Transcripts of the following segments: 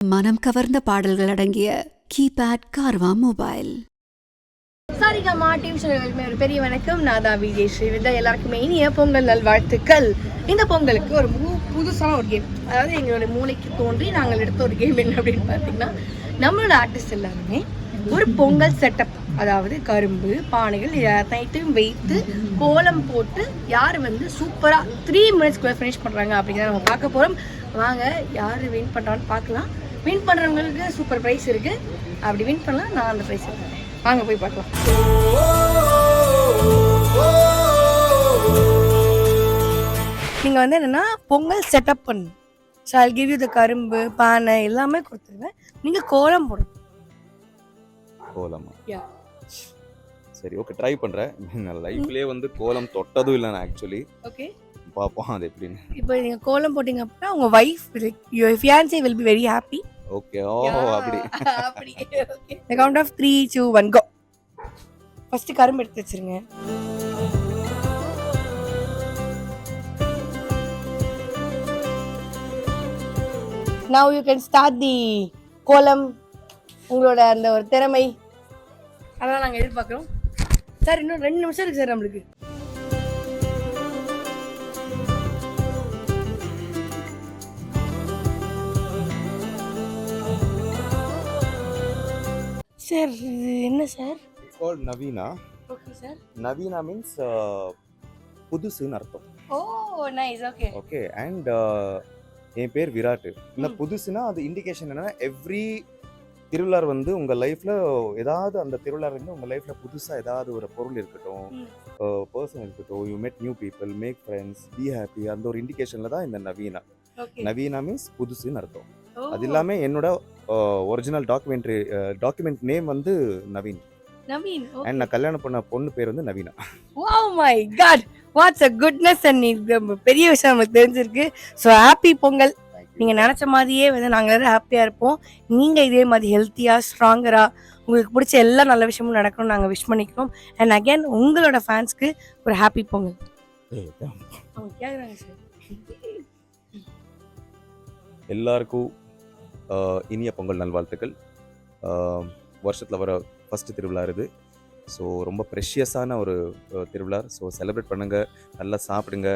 மனம் கவர்ந்த பாடல்கள் அடங்கிய keypad Carvaan mobile. Saregama TV சேனலுமே ஒரு பெரிய வணக்கம். நான் தான் விஜய் ஸ்ரீவித்யா. எல்லாருக்குமே இனிய பொங்கல் நல்வாழ்த்துக்கள். இந்த பொங்கலுக்கு ஒரு புதுசான ஒரு கேம், அதாவது எங்களோட மூளைக்கு தோன்றி நாங்கள் எடுத்த ஒரு கேம் என்ன அப்படின்னு பார்த்தீங்கன்னா, நம்மளோட ஆர்டிஸ்ட் எல்லாருமே ஒரு பொங்கல் செட்டப், அதாவது கரும்பு பானைகள் அனைத்தையும் வைத்து கோலம் போட்டு யார் சூப்பராக 3 minutesக்குள்ளே ஃபினிஷ் பண்ணுறாங்க அப்படிங்கிறத நம்ம பார்க்க போகிறோம். வாங்க யார் வின் பண்ணுறான்னு பார்க்கலாம். வின் பண்ணுறவங்களுக்கு சூப்பர் ப்ரைஸ் இருக்குது. அப்படி வின் பண்ணலாம், நான் அந்த ப்ரைஸ் இருக்கேன். வாங்க போய் பார்க்கலாம். நீங்கள் என்னென்னா பொங்கல் செட்டப் பண்ணணும். So I'll give you the கரும்பு பானை எல்லாமே கொடுத்துருவேன். நீங்கள் கோலம் போடணும். கோலமா? சரி, ஓகே, ட்ரை பண்ணுறேன். நான் லைஃப்லேயே கோலம் தொட்டதும் இல்லை நான் ஆக்சுவலி. ஓகே, பார்ப்போம் அது எப்படின்னு. இப்போ நீங்கள் கோலம் போட்டிங்க அப்படின்னா உங்கள் wife, your fiancee will be very happy. Okay, ஓ அப்படி அப்படி. Okay, the count of 3 2 1 go. First கரும்பு எடுத்து வச்சிருங்க. Now you can start the கோலம். உங்களோட அந்த ஒரு திறமை அதெல்லாம் நாங்கள் எதிர்பார்க்குறோம். சார் இன்னும் 2 நிமிஷம் இருக்கு சார் நம்மளுக்கு. சார் இது என்ன sir? It's called Naveena. Okay sir. Naveena means புதுசுன்னு அர்த்தம். Oh nice. Okay okay, and என் பேர் விராட். இந்த புதுசுனா அது இண்டிகேஷன் என்னன்னா, எவ்ரி திருவிழா உங்கள் லைஃப்பில் ஏதாவது அந்த திருவிழா உங்கள் லைஃப்பில் புதுசாக ஏதாவது ஒரு பொருள் இருக்கட்டும், பர்சன் இருக்கட்டும், you met new people, make friends, be happy, அந்த ஒரு இண்டிகேஷனில் தான் இந்த நவீனா. நவீனா மீன்ஸ் புதுசுன்னு அர்த்தம். அது இல்லாமல் என்னோட original document name Naveen. Naveen. And நான் கல்யாணம் பண்ண பொண்ணு பேர் Naveena. Wow my God, what's a goodness. And பெரிய விஷயம் நமக்கு தெரிஞ்சிருக்கு. So happy Pongal. நீங்கள் நினச்ச மாதிரியே நாங்கள் எல்லாரும் ஹாப்பியாக இருப்போம். நீங்கள் இதே மாதிரி ஹெல்த்தியாக ஸ்ட்ராங்கராக உங்களுக்கு பிடிச்ச எல்லா நல்ல விஷயமும் நடக்கணும்னு நாங்கள் விஷ் பண்ணிக்கிறோம். அண்ட் அகேன் உங்களோட ஃபேன்ஸ்க்கு ஒரு ஹாப்பி பொங்கல். அவங்க கேட்குறாங்க சார். எல்லாருக்கும் இனிய பொங்கல் நல்வாழ்த்துக்கள். வருஷத்தில் வர ஃபஸ்ட்டு திருவிழா இது. ஸோ ரொம்ப ப்ரெஷியஸான ஒரு திருவிழா. ஸோ செலிப்ரேட் பண்ணுங்கள், நல்லா சாப்பிடுங்க,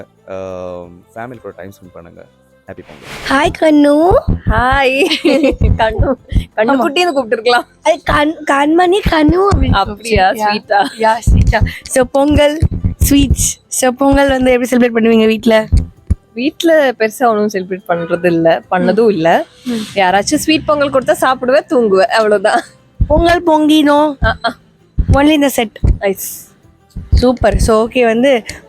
ஃபேமிலி கூட டைம் ஸ்பெண்ட் பண்ணுங்கள். ஹாப்பி பொங்கல். ஹாய் கண்ணு. ஹாய் கண்ணு. கண்ணு குட்டின்னு கூப்பிட்டுருக்கலாம். கண்மணி கண்ணு அப்படியா? ஸ்வீட்டா? யா ஸ்வீட்டா. So Pongal sweets. So Pongal எப்படி செலிப்ரேட் பண்ணுவீங்க வீட்டில்? வீட்டில் பெருசாக ஒன்றும் செலிப்ரேட் பண்ணுறது இல்லை, பண்ணதும் இல்லை. யாராச்சும் ஸ்வீட் பொங்கல் கொடுத்தா சாப்பிடுவேன், தூங்குவேன், அவ்வளோதான். பொங்கல் பொங்கினோ ஒன்லி இந்த set. Nice, super. So okay,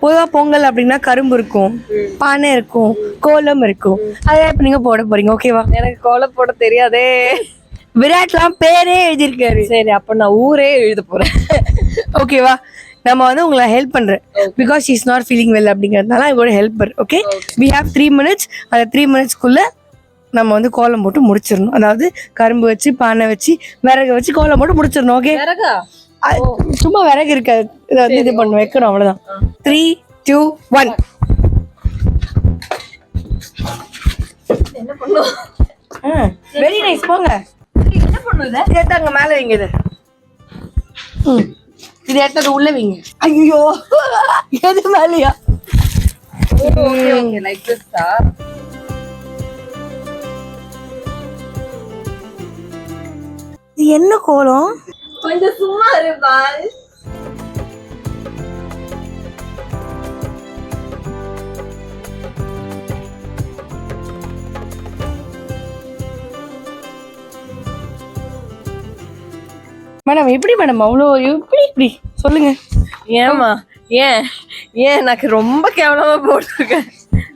பொதுவாக பொங்கல் அப்படின்னா கரும்பு இருக்கும், பானை இருக்கும், கோலம் இருக்கும். அதான் இப்போ நீங்கள் போட போறீங்க. ஓகேவா? எனக்கு கோலம் போட தெரியாதே. விராட்லாம் பேரே எழுதியிருக்காரு. சரி, அப்போ நான் ஊரே எழுத போகிறேன். ஓகேவா? நம்ம உங்களை ஹெல்ப் பண்ணுறேன். Because is not feeling well அப்படிங்கிறதுனால இவரோட helper. Okay, we have 3 minutes. அந்த 3 minutesக்குள்ளே நம்ம கோலம் போட்டு முடிச்சிடணும். அதாவது கரும்பு வச்சு பானை வச்சு விறகு வச்சு கோலம் போட்டு முடிச்சிடணும். ஓகே, சும்மா விறகு இருக்காது, இதை இது பண்ண வைக்கணும், அவ்வளோதான். 3 2 1. என்ன பண்ணுவோம்? Very nice. போங்க. என்ன பண்ணுது? சேர்த்து அங்கே மேலே வைங்க. இது எடுத்தது உள்ள வைங்க. ஐயோ, எது மேலையா? லைக் திஸ்ஸா? இது என்ன கோலம்? கொஞ்சம் சும்மா இரு பால். மேடம் எப்படி மேடம் அவ்வளோ இப்படி சொல்லுங்க. ஏமா? ஏன் எனக்கு ரொம்ப கேவலமா போட்டிருக்கேன்.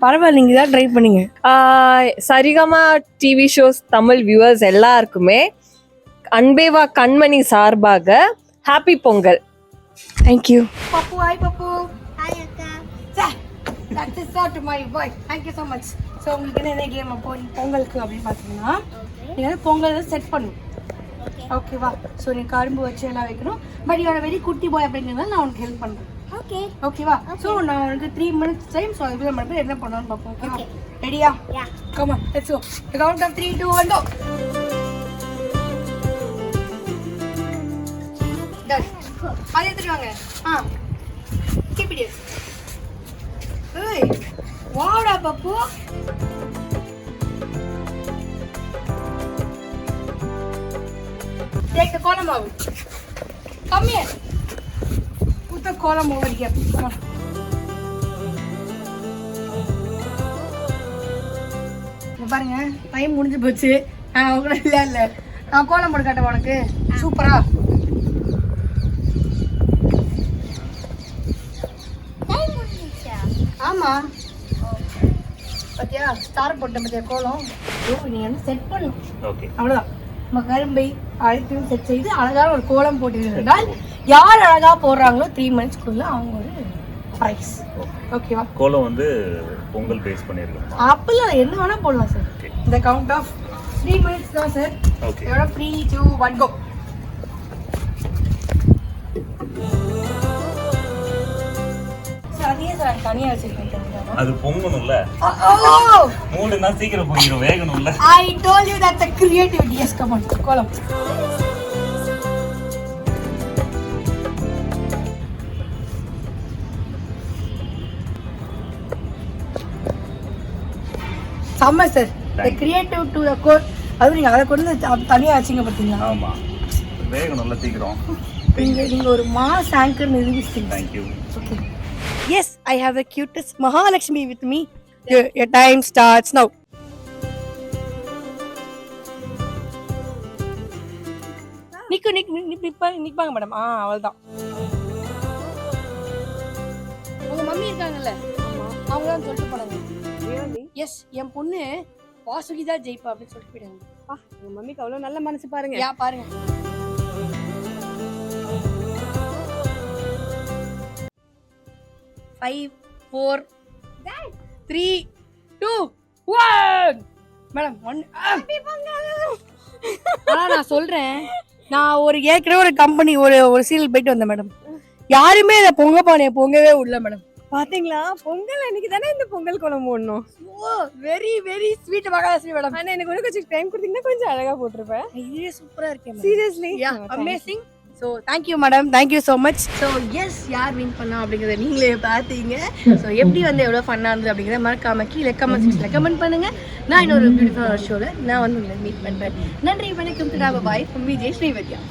பரவாயில்ல, நீங்க தான் ட்ரை பண்ணீங்க. Saregama TV shows Tamil viewers எல்லாருக்குமே அன்பேவா கண்மணி சார்பாக ஹாப்பி பொங்கல். தேங்க்யூ. பப்பு. ஹாய் பப்பு. ஹாய் அக்கா. That is not my boy. Thank you so much. So உங்களுக்கு என்ன கேம் பொங்கலுக்கு அப்படின்னு பார்த்தீங்கன்னா, நீங்கள் பொங்கல் செட் பண்ணணும். ஓகேவா? ஸோ நீ கரும்பு வச்சு எல்லாம் வைக்கணும். பட் இவரோட வெரி குட்டி பாய் அப்படிங்கிறதுனால நான் உனக்கு ஹெல்ப் பண்ணுறேன். ஓகே ஓகேவா? ஸோ நான் உனக்கு 3 minutes டைம். ஸோ இதுல மட்டும் என்ன பண்ணணும்னு பார்ப்போம். ஓகேவா? ரெடியா? Come on, let's go. The count of 3 2 1 go. அதை எடுத்துட்டு வாங்க. keep it here. ஏய் வாடா பப்பு. take the column out. come here. put the column over here. come on. பாருங்க டைம் முடிஞ்சு போச்சு. இல்ல நான் கோலம் போட்டு காட்டுவேன் உனக்கு. சூப்பரா ஆமா பாத்தியா ஸ்டார் போட்ட பத்தியா கோலம். நீ வந்து செட் பண்ணணும். அவ்வளவுதான். நம்ம கரும்பை அழைத்தையும் செட் செய்து அழகான ஒரு கோலம் போட்டிருந்தால் யார் அழகா போடுறாங்களோ 3 monthsக்குள்ள அவங்க ஒரு பிரைஸ். ஓகேவா? கோலம் வந்து பொங்கல் பேஸ் பண்ணிருக்கோம். அப்பெல்லாம் என்ன வேணா போடலாம் சார். இந்த கவுண்ட் ஆஃப் 3 minutes தான் சார். ஓகே. 3 2 1 go. சார் அதே சார் தனியா வச்சிருக்கேன். அது பொங்கணும்ல. மூடுனா சீக்கிரம் பொங்கிரும், வேகணும்ல. I told you that's a creativity. Yes, come on. கோலம். செம்ம sir. the creative to the core. அது நீங்க அத கொண்டு தனியா வச்சீங்க பாத்தீங்களா? ஆமா. வேகணும்ல சீக்கிரம். நீங்க ஒரு மாஸ் ஆங்கர் நிரூபிச்சீங்க. Thank you. Okay. Yes, I have the cutest Mahalakshmi with me. Your time starts now. நிப்பாங்க மேடம். அவள்தான். உங்க மம்மி இருக்காங்கல்ல, அவங்க தான் சொல்லிட்டு போனாங்க. எஸ், என் பொண்ணு வாசுகி தான் ஜெயிப்பா அப்படின்னு சொல்லிட்டு போயிட்டாங்க. உங்க மம்மிக்கு அவ்வளவு நல்ல மனசு பாருங்க. யா பாருங்க. 5 4 3 2 1 மேடம் 1. நான் சொல்றேன், நான் ஏற்கனவே ஒரு கம்பெனி ஒரு சீரியல் போயிட்டு வந்தேன் மேடம். யாருமே இந்த பொங்க பானையை பொங்கவே விடல மேடம். பாத்தீங்களா, பொங்கல் அன்னைக்கு தானே இந்த பொங்கல் குழம்பு போடணும். Very very sweet Mahalakshmi madam. ஆனா எனக்கு கொஞ்சம் டைம் கொடுத்தீங்கன்னா கொஞ்சம் அழகா போட்டிருப்பேன். இது சூப்பரா இருக்கு. Seriously amazing. So thank you madam, thank you so much. So yes, யார் வின் பண்ணா அப்படிங்கிறத நீங்களே பார்த்தீங்க. ஸோ எப்படி வந்து எவ்வளோ ஃபன்னாக இருந்தது அப்படிங்கிறத மறக்காம கீழே கமெண்ட் செக்ஷனில் கமெண்ட் பண்ணுங்க. நான் இன்னொரு பியூட்டிஃபுல்லான ஷோவில் நான் வந்து உங்களை மீட் பண்ணுறேன். நன்றி, வணக்கம், பாய் ஃப்ரம் விஜய் ஸ்ரீவத்யா.